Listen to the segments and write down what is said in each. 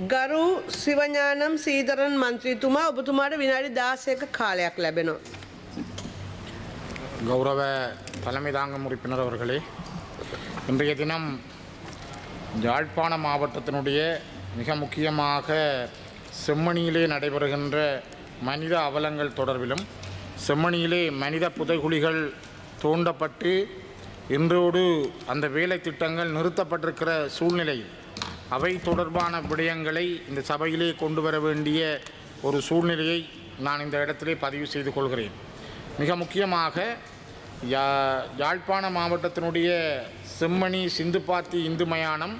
ගරු සිවඥානම් සීතරන් මන්ත්‍රීතුමා ඔබතුමාට විනාඩි 16ක කාලයක් ලැබෙනවා. கௌரவ தலைமை தாங்கும் உறுப்பினர் அவர்களே, இன்றைய தினம் யாழ்ப்பாண மாவட்டத்தினுடைய மிக முக்கியமாக செம்மணியிலே நடைபெறுகின்ற மனித அவலங்கள் தொடர்பிலும், செம்மணியிலே மனித புதைகுழிகள் தோண்டப்பட்டு இன்றோடு அந்த வேலை திட்டங்கள் நிறுத்தப்பட்டிருக்கிற சூழ்நிலையில் அவை தொடர்பான விடயங்களை இந்த சபையிலே கொண்டு வர வேண்டிய ஒரு சூழ்நிலையை நான் இந்த இடத்திலே பதிவு செய்து கொள்கிறேன். மிக முக்கியமாக யாழ்ப்பாண மாவட்டத்தினுடைய செம்மணி சிந்துப்பாத்தி இந்து மயானம்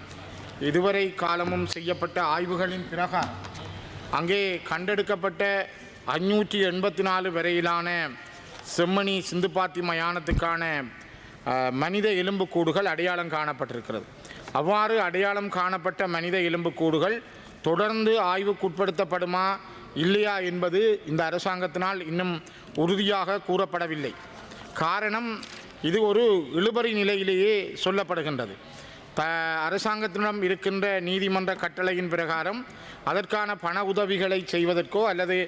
இதுவரை காலமும் செய்யப்பட்ட ஆய்வுகளின் பிரகாரம் அங்கே கண்டெடுக்கப்பட்ட 584 வரையிலான செம்மணி சிந்துப்பாத்தி மயானத்துக்கான மனித எலும்புக்கூடுகள் அடையாளம் காணப்பட்டிருக்கிறது. அவ்வாறு அடையாளம் காணப்பட்ட மனித எலும்புக்கூடுகள் தொடர்ந்து ஆய்வுக்குட்படுத்தப்படுமா இல்லையா என்பது இந்த அரசாங்கத்தினால் இன்னும் உறுதியாக கூறப்படவில்லை. காரணம், இது ஒரு இழுபறி நிலையிலேயே சொல்லப்படுகின்றது. அரசாங்கத்திடம் இருக்கின்ற நீதிமன்ற கட்டளையின் பிரகாரம் அதற்கான பண உதவிகளை செய்வதற்கோ அல்லது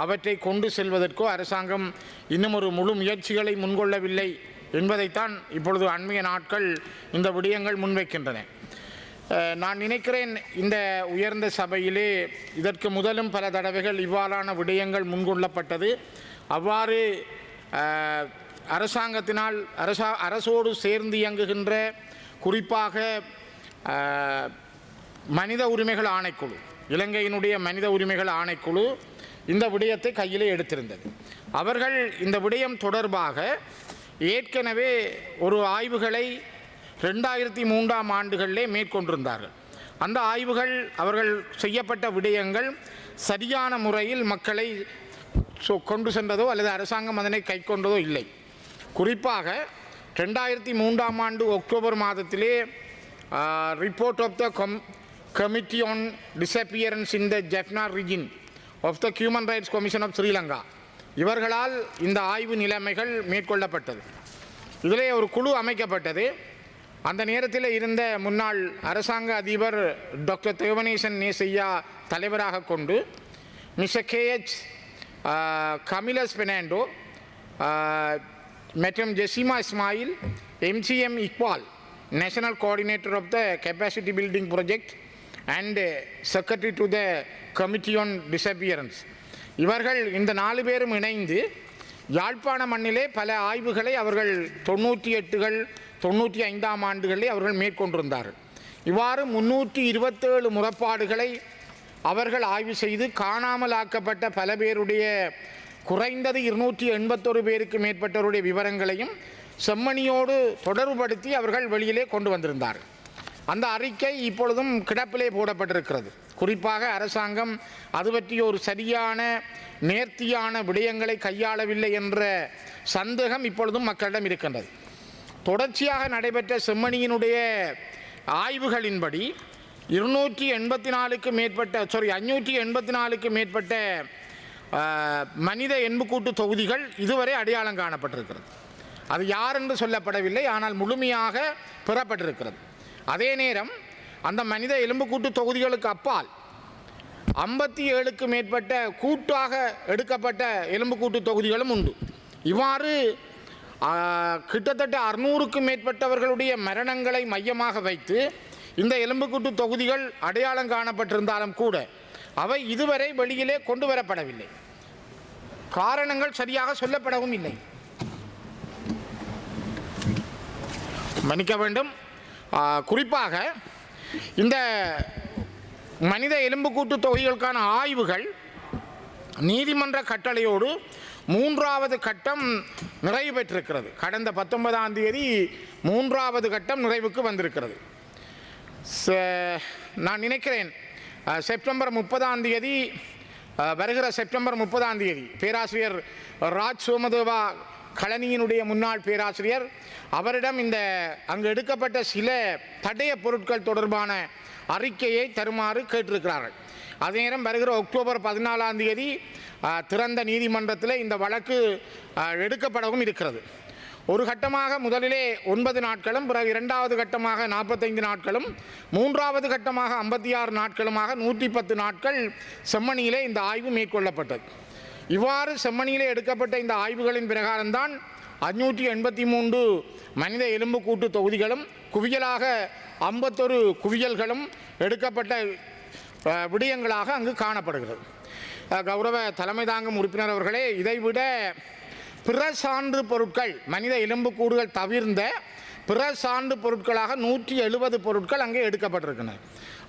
அவற்றை கொண்டு செல்வதற்கோ அரசாங்கம் இன்னும் ஒரு முழு முயற்சிகளை முன்கொள்ளவில்லை என்பதைத்தான் இப்பொழுது அண்மைய நாட்கள் இந்த விடயங்கள் முன்வைக்கின்றன. நான் நினைக்கிறேன், இந்த உயர்ந்த சபையிலே இதற்கு முதலும் பல தடவைகள் இவ்வாறான விடயங்கள் முன்கொள்ளப்பட்டது. அவ்வாறு அரசாங்கத்தினால் அரசோடு சேர்ந்து இயங்குகின்ற குறிப்பாக மனித உரிமைகள் ஆணைக்குழு, இலங்கையினுடைய மனித உரிமைகள் ஆணைக்குழு இந்த விடயத்தை கையிலே எடுத்திருந்தது. அவர்கள் இந்த விடயம் தொடர்பாக ஏற்கனவே ஒரு ஆய்வுகளை 2003ஆம் ஆண்டுகளிலே மேற்கொண்டிருந்தார்கள். அந்த ஆய்வுகள், அவர்கள் செய்யப்பட்ட விடயங்கள் சரியான முறையில் மக்களை கொண்டு சென்றதோ அல்லது அரசாங்கம் அதனை கை கொண்டதோ இல்லை. குறிப்பாக 2003ஆம் ஆண்டு அக்டோபர் மாதத்திலே report of the committee on disappearance in the Jaffna region of the human rights commission of Sri Lanka இவர்களால் இந்த ஆய்வு நிலைமைகள் மேற்கொள்ளப்பட்டது. இதிலே ஒரு குழு அமைக்கப்பட்டது. அந்த நேரத்தில் இருந்த முன்னாள் அரசாங்க அதிபர் டாக்டர் தேவனேசன் நேசையா தலைவராக கொண்டு மிஸ்டர் KH கமிலஸ் பெர்னாண்டோ மற்றும் Jezima Ismail, MCM Iqbal, national coordinator of the capacity building project and secretary to the committee on disappearance, இவர்கள் இந்த 4 பேரும் இணைந்து யாழ்ப்பாண மண்ணிலே பல ஆய்வுகளை அவர்கள் 98கள் 95ஆம் ஆண்டுகளிலே அவர்கள் மேற்கொண்டிருந்தார்கள். இவ்வாறு 327 முறைப்பாடுகளை அவர்கள் ஆய்வு செய்து காணாமல் ஆக்கப்பட்ட பல பேருடைய குறைந்தது 281 பேருக்கு மேற்பட்டவருடைய விவரங்களையும் செம்மணியோடு தொடர்புபடுத்தி அவர்கள் வெளியிலே கொண்டு வந்திருந்தார்கள். அந்த அறிக்கை இப்பொழுதும் கிடப்பிலே போடப்பட்டிருக்கிறது. குறிப்பாக அரசாங்கம் அது பற்றிய ஒரு சரியான நேர்த்தியான விடயங்களை கையாளவில்லை என்ற சந்தேகம் இப்பொழுதும் மக்களிடம் இருக்கின்றது. தொடர்ச்சியாக நடைபெற்ற செம்மணியினுடைய ஆய்வுகளின்படி 584க்கு மேற்பட்ட மனித எண்புக்கூட்டு தொகுதிகள் இதுவரை அடையாளம் காணப்பட்டிருக்கிறது. அது யார் என்று சொல்லப்படவில்லை, ஆனால் முழுமையாக பெறப்பட்டிருக்கிறது. அதே நேரம் அந்த மனித எலும்புக்கூட்டு தொகுதிகளுக்கு அப்பால் 57க்கு மேற்பட்ட கூட்டாக எடுக்கப்பட்ட எலும்புக்கூட்டு தொகுதிகளும் உண்டு. இவ்வாறு கிட்டத்தட்ட 600க்கு மேற்பட்டவர்களுடைய மரணங்களை மையமாக வைத்து இந்த எலும்புக்கூட்டு தொகுதிகள் அடையாளம் காணப்பட்டிருந்தாலும் கூட அவை இதுவரை வெளியிலே கொண்டு வரப்படவில்லை. காரணங்கள் சரியாக சொல்லப்படவும் இல்லை. மன்னிக்க வேண்டும். குறிப்பாக இந்த மனித எலும்புக்கூட்டு தொகுதிகளுக்கான ஆய்வுகள் நீதிமன்ற கட்டளையோடு 3வது கட்டம் நிறைவு பெற்றிருக்கிறது. கடந்த 19ஆம் தேதி 3வது கட்டம் நிறைவுக்கு வந்திருக்கிறது. நான் நினைக்கிறேன் செப்டம்பர் 30ஆம் தேதி, வருகிற செப்டம்பர் 30ஆம் தேதி பேராசிரியர் ராஜ் சோமதேவா கழனியினுடைய முன்னாள் பேராசிரியர் அவரிடம் இந்த அங்கு எடுக்கப்பட்ட சில தடய பொருட்கள் தொடர்பான அறிக்கையை தருமாறு கேட்டிருக்கிறார்கள். அதே நேரம் வருகிற அக்டோபர் 14ஆம் தேதி திறந்த நீதிமன்றத்தில் இந்த வழக்கு எடுக்கப்படவும் இருக்கிறது. ஒரு கட்டமாக முதலிலே 9 நாட்களும், பிறகு இரண்டாவது கட்டமாக 45 நாட்களும், மூன்றாவது கட்டமாக 56 நாட்களுமாக 110 நாட்கள் செம்மணியிலே இந்த ஆய்வு மேற்கொள்ளப்பட்டது. இவ்வாறு செம்மணியிலே எடுக்கப்பட்ட இந்த ஆய்வுகளின் பிரகாரம்தான் 583 மனித எலும்புக்கூட்டு தொகுதிகளும் குவியலாக 51 குவியல்களும் எடுக்கப்பட்ட விடயங்களாக அங்கு காணப்படுகிறது. கௌரவ தலைமை தாங்கும் உறுப்பினர் அவர்களே, இதைவிட பிற சான்று பொருட்கள், மனித எலும்புக்கூடுகள் தவிர்ந்த பிற சான்று பொருட்களாக 170 பொருட்கள் அங்கே எடுக்கப்பட்டிருக்கின்றன.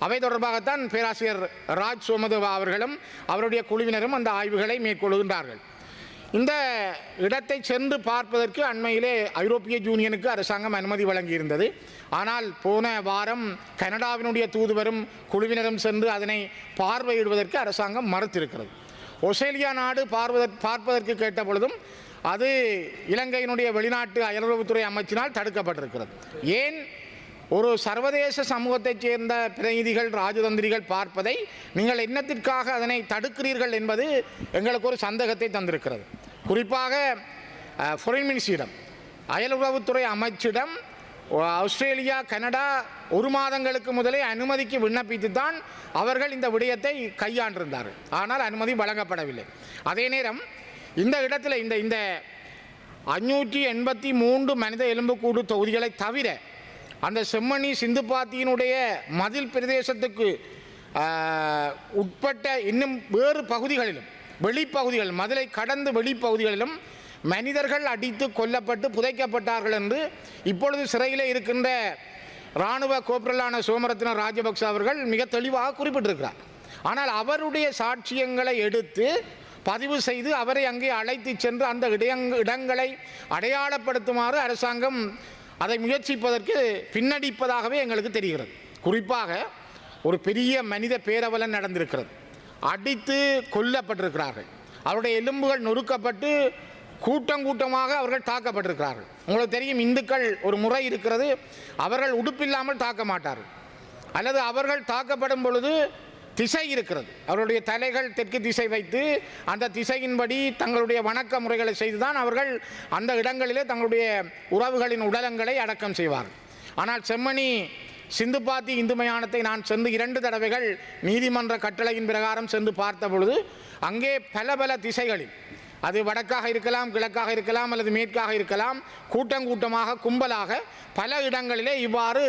அவை தொடர்பாகத்தான் பேராசிரியர் ராஜ் சோமதேவா அவர்களும் அவருடைய குழுவினரும் அந்த ஆய்வுகளை மேற்கொள்கின்றார்கள். இந்த இடத்தை சென்று பார்ப்பதற்கு அண்மையிலே ஐரோப்பிய யூனியனுக்கு அரசாங்கம் அனுமதி வழங்கியிருந்தது. ஆனால் போன வாரம் கனடாவினுடைய தூதுவரும் குழுவினரும் சென்று அதனை பார்வையிடுவதற்கு அரசாங்கம் மறுத்திருக்கிறது. ஆஸ்திரேலியா நாடு பார்ப்பதற்கு கேட்ட பொழுதும் அது இலங்கையினுடைய வெளிநாட்டு அயலுறவுத்துறை அமைச்சினால் தடுக்கப்பட்டிருக்கிறது. ஏன் ஒரு சர்வதேச சமூகத்தைச் சேர்ந்த பிரதிநிதிகள், ராஜதந்திரிகள் பார்ப்பதை நீங்கள் என்னத்திற்காக அதனை தடுக்கிறீர்கள் என்பது எங்களுக்கு ஒரு சந்தேகத்தை தந்திருக்கிறது. குறிப்பாக ஃபாரின் மினிஸ்டரிடம், அயலுறவுத்துறை அமைச்சிடம் ஆஸ்திரேலியா, கனடா 1 மாதங்களுக்கு முதலே அனுமதிக்கு விண்ணப்பித்து தான் அவர்கள் இந்த விடயத்தை கையாண்டிருந்தார்கள். ஆனால் அனுமதி வழங்கப்படவில்லை. அதே நேரம் இந்த இடத்துல இந்த 583 மனித எலும்புக்கூடு தொகுதிகளை தவிர அந்த செம்மணி சிந்துப்பாத்தியினுடைய மதில் பிரதேசத்துக்கு உட்பட்ட இன்னும் வேறு பகுதிகளிலும், வெளிப்பகுதிகள், மதிலை கடந்து வெளிப்பகுதிகளிலும் மனிதர்கள் அடித்து கொல்லப்பட்டு புதைக்கப்பட்டார்கள் என்று இப்பொழுது சிறையில் இருக்கின்ற இராணுவ கோப்ரலான சோமரத்ன ராஜபக்ச அவர்கள் மிக தெளிவாக குறிப்பிட்டிருக்கிறார். ஆனால் அவருடைய சாட்சியங்களை எடுத்து பதிவு செய்து அவரை அங்கே அழைத்து சென்று அந்த இடங்களை அடையாளப்படுத்துமாறு அரசாங்கம் அதை முயற்சிப்பதற்கு பின்னடிப்பதாகவே எங்களுக்கு தெரிகிறது. குறிப்பாக ஒரு பெரிய மனித பேரவலன் நடந்திருக்கிறது. அடித்து கொல்லப்பட்டிருக்கிறார்கள். அவருடைய எலும்புகள் நொறுக்கப்பட்டு கூட்டமாக அவர்கள் தாக்கப்பட்டிருக்கிறார்கள். உங்களுக்கு தெரியும், இந்துக்கள் ஒரு முறை இருக்கிறது, அவர்கள் உடுப்பில்லாமல் தாக்க மாட்டார்கள். அல்லது அவர்கள் தாக்கப்படும் பொழுது திசை இருக்கிறது, அவருடைய தலைகள் தெற்கு திசை வைத்து அந்த திசையின்படி தங்களுடைய வணக்க முறைகளை செய்துதான் அவர்கள் அந்த இடங்களிலே தங்களுடைய உறவுகளின் உடலங்களை அடக்கம் செய்வார்கள். ஆனால் செம்மணி சிந்துப்பாத்தி இந்து மயானத்தை நான் சென்று 2 தடவைகள் நீதிமன்ற கட்டளையின் பிரகாரம் சென்று பார்த்த பொழுது அங்கே பல திசைகளில், அது வடக்காக இருக்கலாம், கிழக்காக இருக்கலாம், அல்லது மேற்காக இருக்கலாம், கூட்டமாக கும்பலாக பல இடங்களிலே இவ்வாறு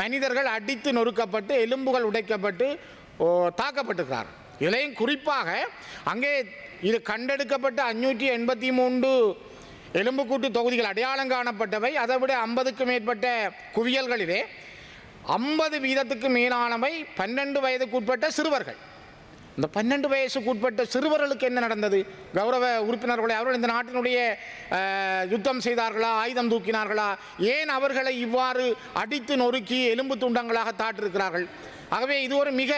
மனிதர்கள் அடித்து நொறுக்கப்பட்டு எலும்புகள் உடைக்கப்பட்டு தாக்கப்பட்டிருக்கிறார். இதிலையும் குறிப்பாக அங்கே இது கண்டெடுக்கப்பட்ட 583 எலும்புக்கூட்டு தொகுதிகள் அடையாளம் காணப்பட்டவை. அதை விட 50க்கு மேற்பட்ட குவியல்களிலே 50% மேலானவை 12 வயதுக்குட்பட்ட சிறுவர்கள். இந்த 12 வயசுக்குட்பட்ட சிறுவர்களுக்கு என்ன நடந்தது? கௌரவ உறுப்பினர்களை, அவர்கள் இந்த நாட்டினுடைய யுத்தம் செய்தார்களா, ஆயுதம் தூக்கினார்களா? ஏன் அவர்களை இவ்வாறு அடித்து நொறுக்கி எலும்பு துண்டங்களாக தாட்டிருக்கிறார்கள்? ஆகவே இது ஒரு மிக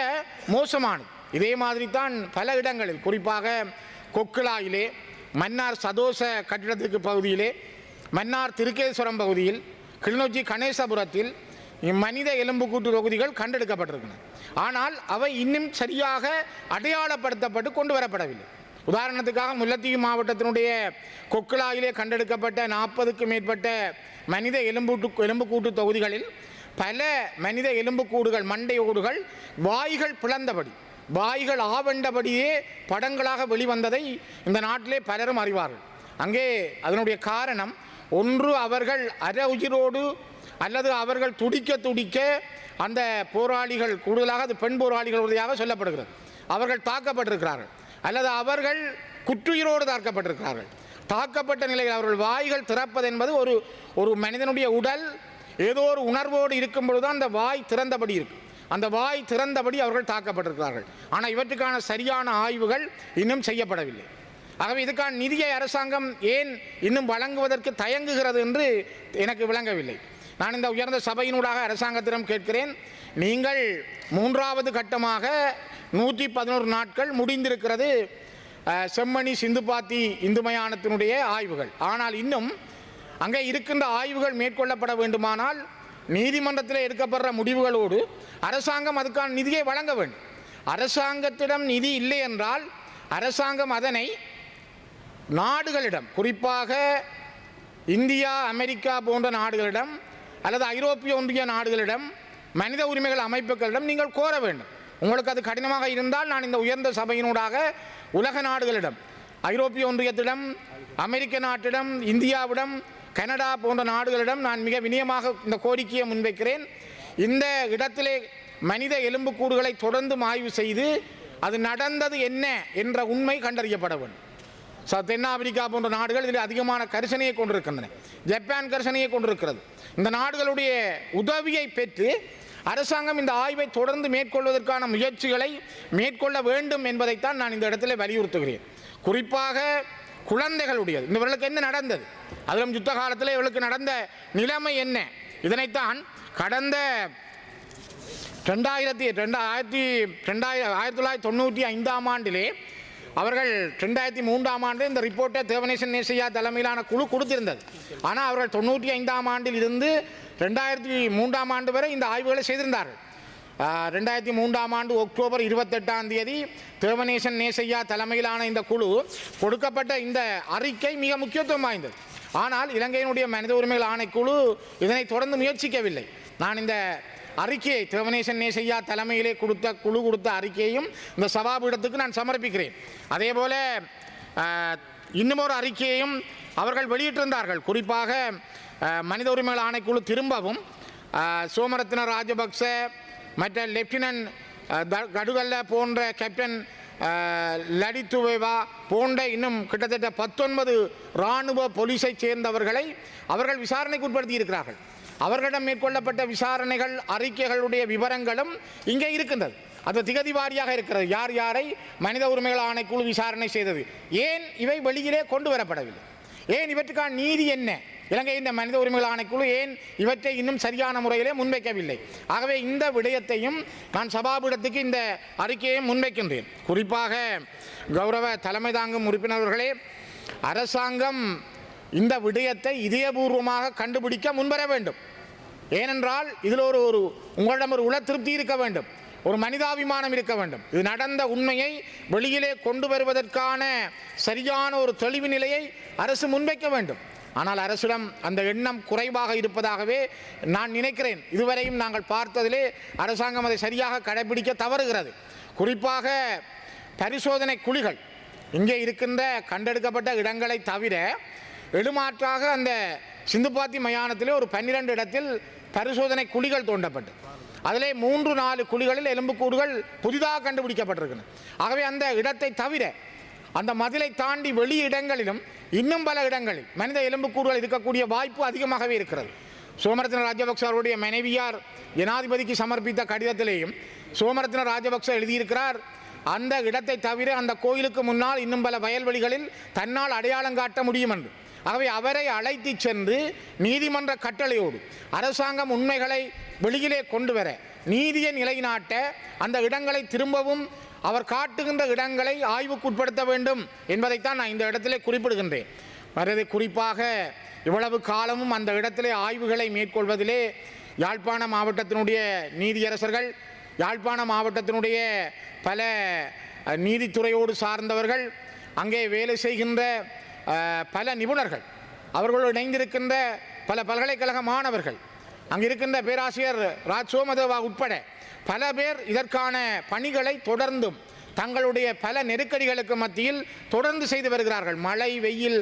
மோசமானது. இதே மாதிரி தான் பல இடங்களில், குறிப்பாக கொக்குலாயிலே, மன்னார் சதோச கட்டிடத்துக்கு பகுதியிலே, மன்னார் திருக்கேஸ்வரம் பகுதியில், கிளிநொச்சி கணேசபுரத்தில் மனித எலும்புக்கூட்டு தொகுதிகள் கண்டெடுக்கப்பட்டிருக்கின்றன. ஆனால் அவை இன்னும் சரியாக அடையாளப்படுத்தப்பட்டு கொண்டு வரப்படவில்லை. உதாரணத்துக்காக முல்லைத்தீவு மாவட்டத்தினுடைய கொக்குலாயிலே கண்டெடுக்கப்பட்ட 40க்கு மேற்பட்ட மனித எலும்புக்கூட்டு தொகுதிகளில் பல மனித எலும்புக்கூடுகள், மண்டையோடுகள், வாய்கள் பிளந்தபடி, வாய்கள் ஆவண்டபடியே படங்களாக வெளிவந்ததை இந்த நாட்டிலே பலரும் அறிவார்கள். அங்கே அதனுடைய காரணம், ஒன்று அவர்கள் அரை உயிரோடு அல்லது அவர்கள் துடிக்க அந்த போராளிகள், கூடுதலாக அது பெண் போராளிகள் உறுதியாக சொல்லப்படுகிறது, அவர்கள் தாக்கப்பட்டிருக்கிறார்கள், அல்லது அவர்கள் குற்றுயிரோடு தாக்கப்பட்டிருக்கிறார்கள். தாக்கப்பட்ட நிலையில் அவர்கள் வாய்கள் திறப்பது என்பது ஒரு மனிதனுடைய உடல் ஏதோ ஒரு உணர்வோடு இருக்கும் பொழுதுதான் அந்த வாய் திறந்தபடி இருக்கும். அந்த வாய் திறந்தபடி அவர்கள் தாக்கப்பட்டிருக்கிறார்கள். ஆனால் இவற்றுக்கான சரியான ஆய்வுகள் இன்னும் செய்யப்படவில்லை. ஆகவே இதுக்கான நிதியை அரசாங்கம் ஏன் இன்னும் வழங்குவதற்கு தயங்குகிறது என்று எனக்கு விளங்கவில்லை. நான் இந்த உயர்ந்த சபையினூடாக அரசாங்கத்திடம் கேட்கிறேன், நீங்கள் 3வது கட்டமாக 111 நாட்கள் முடிந்திருக்கிறது செம்மணி சிந்துப்பாத்தி இந்து மயானத்தினுடைய ஆய்வுகள். ஆனால் இன்னும் அங்கே இருக்கின்ற ஆய்வுகள் மேற்கொள்ளப்பட வேண்டுமானால் நீதிமன்றத்தில் எடுக்கப்படுற முடிவுகளோடு அரசாங்கம் அதுக்கான நிதியை வழங்க வேண்டும். அரசாங்கத்திடம் நிதி இல்லை என்றால் அரசாங்கம் அதனை நாடுகளிடம், குறிப்பாக இந்தியா, அமெரிக்கா போன்ற நாடுகளிடம் அல்லது ஐரோப்பிய ஒன்றிய நாடுகளிடம், மனித உரிமைகள் அமைப்புகளிடம் நீங்கள் கோர வேண்டும். உங்களுக்கு அது கடினமாக இருந்தால் நான் இந்த உயர்ந்த சபையினூடாக உலக நாடுகளிடம், ஐரோப்பிய ஒன்றியத்திடம், அமெரிக்க நாட்டிடம், இந்தியாவிடம், கனடா போன்ற நாடுகளிடம் நான் மிக வினயமாக இந்த கோரிக்கையை முன்வைக்கிறேன். இந்த இடத்திலே மனித எலும்புக்கூடுகளை தொடர்ந்து ஆய்வு செய்து அது நடந்தது என்ன என்ற உண்மை கண்டறியப்பட வேண்டும். தென்னாப்பிரிக்கா போன்ற நாடுகள் இதில் அதிகமான கரிசனையை கொண்டிருக்கின்றன. ஜப்பான் கரிசனையை கொண்டிருக்கிறது. இந்த நாடுகளுடைய உதவியை பெற்று அரசாங்கம் இந்த ஆய்வை தொடர்ந்து மேற்கொள்வதற்கான முயற்சிகளை மேற்கொள்ள வேண்டும் என்பதைத்தான் நான் இந்த இடத்துல வலியுறுத்துகிறேன். குறிப்பாக குழந்தைகளுடையது. இவர்களுக்கு என்ன நடந்தது, அதிலும் யுத்த காலத்தில் இவர்களுக்கு நடந்த நிலைமை என்ன, இதனைத்தான் கடந்த 1995 ஆண்டிலே அவர்கள் 2003 ஆண்டு இந்த ரிப்போர்ட்டை தேவநேசன் நேசையா தலைமையிலான குழு கொடுத்திருந்தது. ஆனால் அவர்கள் 95 ஆண்டில் இருந்து 2003 ஆண்டு வரை இந்த ஆய்வுகளை செய்திருந்தார்கள். 2003 ஆண்டு அக்டோபர் 28 தேவநேசன் நேசையா தலைமையிலான இந்த குழு கொடுக்கப்பட்ட இந்த அறிக்கை மிக முக்கியத்துவம் வாய்ந்தது. ஆனால் இலங்கையினுடைய மனித உரிமைகள் ஆணைக்குழு இதனை தொடர்ந்து முயற்சிக்கவில்லை. நான் இந்த அறிக்கையை தேவநேசன் நேசையா தலைமையிலே குழு கொடுத்த அறிக்கையையும் இந்த சபாபீடத்துக்கு நான் சமர்ப்பிக்கிறேன். அதே போல இன்னும் ஒரு அறிக்கையையும் அவர்கள் வெளியிட்டிருந்தார்கள். குறிப்பாக மனித உரிமைகள் ஆணைக்குழு திரும்பவும் சோமரத்ன ராஜபக்ச மற்ற லெப்டினன்ட் கடுகல்ல போன்ற கேப்டன் லடித்துவேவா போன்ற இன்னும் கிட்டத்தட்ட 19 இராணுவ போலீஸை சேர்ந்தவர்களை அவர்கள் விசாரணைக்கு உட்படுத்தி இருக்கிறார்கள். அவர்களிடம் மேற்கொள்ளப்பட்ட விசாரணைகள் அறிக்கைகளுடைய விவரங்களும் இங்கே இருக்கின்றது. அது திகதி வாரியாக இருக்கிறது. யார் யாரை மனித உரிமைகள் ஆணைக்குழு விசாரணை செய்தது, ஏன் இவை வெளியிலே கொண்டு வரப்படவில்லை, ஏன் இவற்றுக்கான நீதி என்ன, இலங்கையின் மனித உரிமைகள் ஆணைக்குழு ஏன் இவற்றை இன்னும் சரியான முறையிலே முன்வைக்கவில்லை. ஆகவே இந்த விடயத்தையும் நான் சபாபீடத்துக்கு இந்த அறிக்கையை முன்வைக்கின்றேன். குறிப்பாக கௌரவ தலைமை தாங்கும் உறுப்பினர்களே, அரசாங்கம் இந்த விடயத்தை இதயபூர்வமாக கண்டுபிடிக்க முன்வர வேண்டும். ஏனென்றால் இதில் உங்களிடம் ஒரு உள திருப்தி இருக்க வேண்டும், ஒரு மனிதாபிமானம் இருக்க வேண்டும். இது நடந்த உண்மையை வெளியிலே கொண்டு வருவதற்கான சரியான ஒரு தெளிவு நிலையை அரசு முன்வைக்க வேண்டும். ஆனால் அரசிடம் அந்த எண்ணம் குறைவாக இருப்பதாகவே நான் நினைக்கிறேன். இதுவரையும் நாங்கள் பார்த்ததிலே அரசாங்கம் அதை சரியாக கடைபிடிக்க தவறுகிறது. குறிப்பாக பரிசோதனை குழிகள் இங்கே இருக்கின்ற கண்டெடுக்கப்பட்ட இடங்களை தவிர எழுமாற்றாக அந்த சிந்துப்பாத்தி மயானத்திலே ஒரு 12 இடத்தில் பரிசோதனை குழிகள் தோண்டப்பட்டு அதிலே 3-4 குழிகளில் எலும்புக்கூடுகள் புதிதாக கண்டுபிடிக்கப்பட்டிருக்கின்றன. ஆகவே அந்த இடத்தை தவிர அந்த மதிலை தாண்டி வெளி இடங்களிலும் இன்னும் பல இடங்களில் மனித எலும்புக்கூடுகள் இருக்கக்கூடிய வாய்ப்பு அதிகமாகவே இருக்கிறது. சோமரத்ன ராஜபக்ச அவருடைய மனைவியார் ஜனாதிபதிக்கு சமர்ப்பித்த கடிதத்திலேயும் சோமரத்ன ராஜபக்ச எழுதியிருக்கிறார், அந்த இடத்தை தவிர அந்த கோயிலுக்கு முன்னால் இன்னும் பல வயல்வெளிகளில் தன்னால் அடையாளம் காட்ட முடியும் என்று. ஆகவே அவரை அழைத்து சென்று நீதிமன்ற கட்டளையோடு அரசாங்கம் உண்மைகளை வெளியிலே கொண்டு வர, நீதியை நிலைநாட்ட அந்த இடங்களை திரும்பவும் அவர் காட்டுகின்ற இடங்களை ஆய்வுக்குட்படுத்த வேண்டும் என்பதைத்தான் நான் இந்த இடத்திலே குறிப்பிடுகின்றேன். மற்றது குறிப்பாக இவ்வளவு காலமும் அந்த இடத்திலே ஆய்வுகளை மேற்கொள்வதிலே யாழ்ப்பாண மாவட்டத்தினுடைய நீதியரசர்கள், யாழ்ப்பாண மாவட்டத்தினுடைய பல நீதித்துறையோடு சார்ந்தவர்கள், அங்கே வேலை செய்கின்ற பல நிபுணர்கள், அவர்களோடு இணைந்திருக்கின்ற பல பல்கலைக்கழக மாணவர்கள், அங்கே இருக்கின்ற பேராசிரியர் ராஜ் சோமதேவா உட்பட பல பேர் இதற்கான பணிகளை தொடர்ந்தும் தங்களுடைய பல நெருக்கடிகளுக்கு மத்தியில் தொடர்ந்து செய்து வருகிறார்கள். மழை வெயில்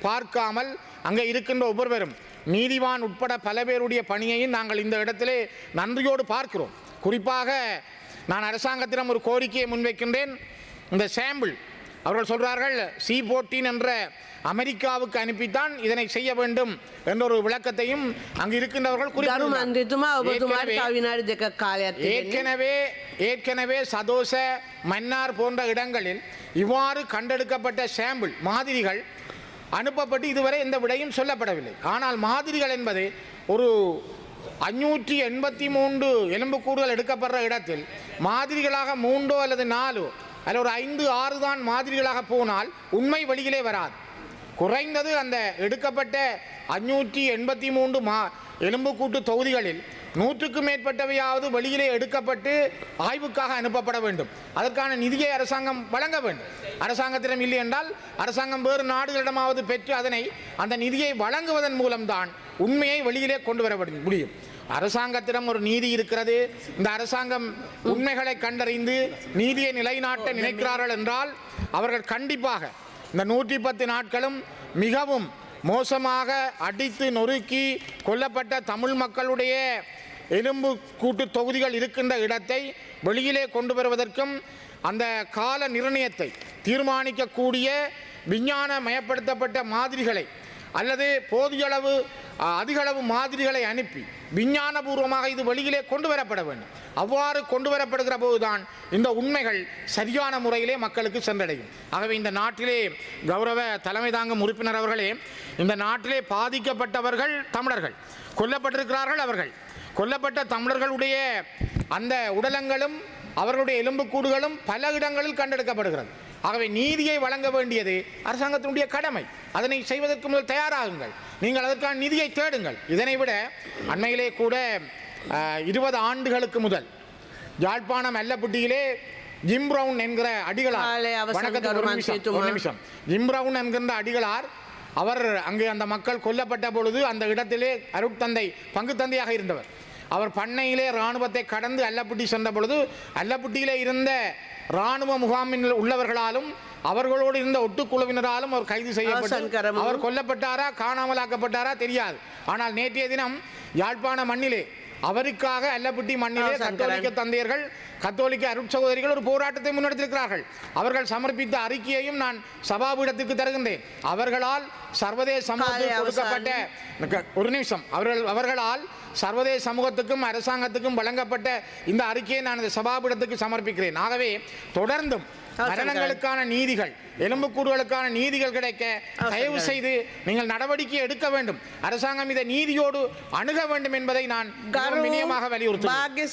பார்க்காமல் அங்கே இருக்கின்ற ஒவ்வொருவரும், நீதிவான் உட்பட பல பேருடைய பணியையும் நாங்கள் இந்த இடத்திலே நன்றியோடு பார்க்கிறோம். குறிப்பாக நான் அரசாங்கத்திடம் ஒரு கோரிக்கையை முன்வைக்கின்றேன். இந்த சாம்பிள் அவர்கள் சொல்கிறார்கள் C14 என்ற அமெரிக்காவுக்கு அனுப்பித்தான் இதனை செய்ய வேண்டும் என்ற ஒரு விளக்கத்தையும் அங்கு இருக்கின்றவர்கள் ஏற்கனவே சதோச மன்னார் போன்ற இடங்களில் இவ்வாறு கண்டெடுக்கப்பட்ட சாம்பிள் மாதிரிகள் அனுப்பப்பட்டு இதுவரை எந்த விடையும் சொல்லப்படவில்லை. ஆனால் மாதிரிகள் என்பது ஒரு 583 எலும்புக்கூடுகள் எடுக்கப்படுற இடத்தில் மாதிரிகளாக 3 அல்லது 4 அல்ல ஒரு 5-6 தான் மாதிரிகளாக போனால் உண்மை வெளியிலே வராது. குறைந்தது அந்த எடுக்கப்பட்ட 583 எலும்புக்கூட்டு தொகுதிகளில் 100க்கும் மேற்பட்டவையாவது வெளியிலே எடுக்கப்பட்டு ஆய்வுக்காக அனுப்பப்பட வேண்டும். அதற்கான நிதியை அரசாங்கம் வழங்க வேண்டும். அரசாங்கத்திடம் இல்லை என்றால் அரசாங்கம் வேறு நாடுகளிடமாவது பெற்று அதனை அந்த நிதியை வழங்குவதன் மூலம்தான் உண்மையை வெளியிலே கொண்டு வர முடியும். அரசாங்கத்திடம் ஒரு நீதி இருக்கிறது. இந்த அரசாங்கம் உண்மைகளை கண்டறிந்து நீதியை நிலைநாட்ட நினைக்கிறார்கள் என்றால் அவர்கள் கண்டிப்பாக இந்த 110 நாட்களும் மிகவும் மோசமாக அடித்து நொறுக்கி கொல்லப்பட்ட தமிழ் மக்களுடைய எலும்பு கூட்டு தொகுதிகள் இருக்கின்ற இடத்தை வெளியிலே கொண்டு வருவதற்கும் அந்த கால நிர்ணயத்தை தீர்மானிக்கக்கூடிய விஞ்ஞானமயப்படுத்தப்பட்ட மாதிரிகளை அல்லது போதிய அளவு அதிகளவு மாதிரிகளை அனுப்பி விஞ்ஞானபூர்வமாக இது வெளியிலே கொண்டு வரப்பட வேண்டும். அவ்வாறு கொண்டு வரப்படுகிற போதுதான் இந்த உண்மைகள் சரியான முறையிலே மக்களுக்கு சென்றடையும். ஆகவே இந்த நாட்டிலே கௌரவ தலைமை தாங்கும் உறுப்பினர் அவர்களே, இந்த நாட்டிலே பாதிக்கப்பட்டவர்கள் தமிழர்கள், கொல்லப்பட்டிருக்கிறார்கள் அவர்கள். கொல்லப்பட்ட தமிழர்களுடைய அந்த உடலங்களும் அவர்களுடைய எலும்புக்கூடுகளும் பல இடங்களில் கண்டெடுக்கப்படுகிறது. ஆகவே நீதியை வழங்க வேண்டியது அரசாங்கத்தினுடைய கடமை. அதனை செய்வதற்கு முதல் தயாராகுங்கள். நீங்கள் அதற்கான நிதியை தேடுங்கள். இதனை விட அண்மையிலே கூட 20 ஆண்டுகளுக்கு முதல் யாழ்ப்பாணம் அல்லப்பட்டியிலே ஜிம் பிரவுன் என்கிற அடிகளார், ஒரு நிமிஷம், ஜிம் பிரவுன் என்கின்ற அடிகளார் அவர் அங்கே அந்த மக்கள் கொல்லப்பட்ட பொழுது அந்த இடத்திலே அருட்தந்தை பங்கு தந்தையாக இருந்தவர். அவர் பண்ணையிலே இராணுவத்தை கடந்து அல்லப்பட்டி சென்ற பொழுது அல்லப்பட்டியிலே இருந்த இராணுவ முகாமில் உள்ளவர்களாலும் அவர்களோடு இருந்த ஒட்டுக்குழுவினராலும் அவர் கைது செய்யப்பட்டு அவர் கொல்லப்பட்டாரா காணாமலாக்கப்பட்டாரா தெரியாது. ஆனால் நேற்றைய தினம் யாழ்ப்பாண மண்ணிலே அவருக்காக அல்லப்பட்டி மண்ணிலே கத்தோலிக்க தந்தையர்கள், கத்தோலிக்க அருட்சகோதரிகள் ஒரு போராட்டத்தை முன்னெடுத்திருக்கிறார்கள். அவர்கள் சமர்ப்பித்த அறிக்கையையும் நான் சபாபீடத்துக்கு தருகின்றேன். அவர்களால் சர்வதேச சமூகத்துக்கு கொடுக்கப்பட்ட ஒரு நிமிஷம் அவர்களால் சர்வதேச சமூகத்துக்கும் அரசாங்கத்துக்கும் வழங்கப்பட்ட இந்த அறிக்கையை நான் இந்த சபாபீடத்துக்கு சமர்ப்பிக்கிறேன். ஆகவே தொடர்ந்தும் மரணங்களுக்கான நீதிகள், எலும்புக்கூடுகளுக்கான நீதிகள் கிடைக்க தயவு செய்து நீங்கள் நடவடிக்கை எடுக்க வேண்டும். அரசாங்கம் இதை நீதியோடு அணுக வேண்டும் என்பதை நான் வினயமாக வலியுறுத்துகிறேன்.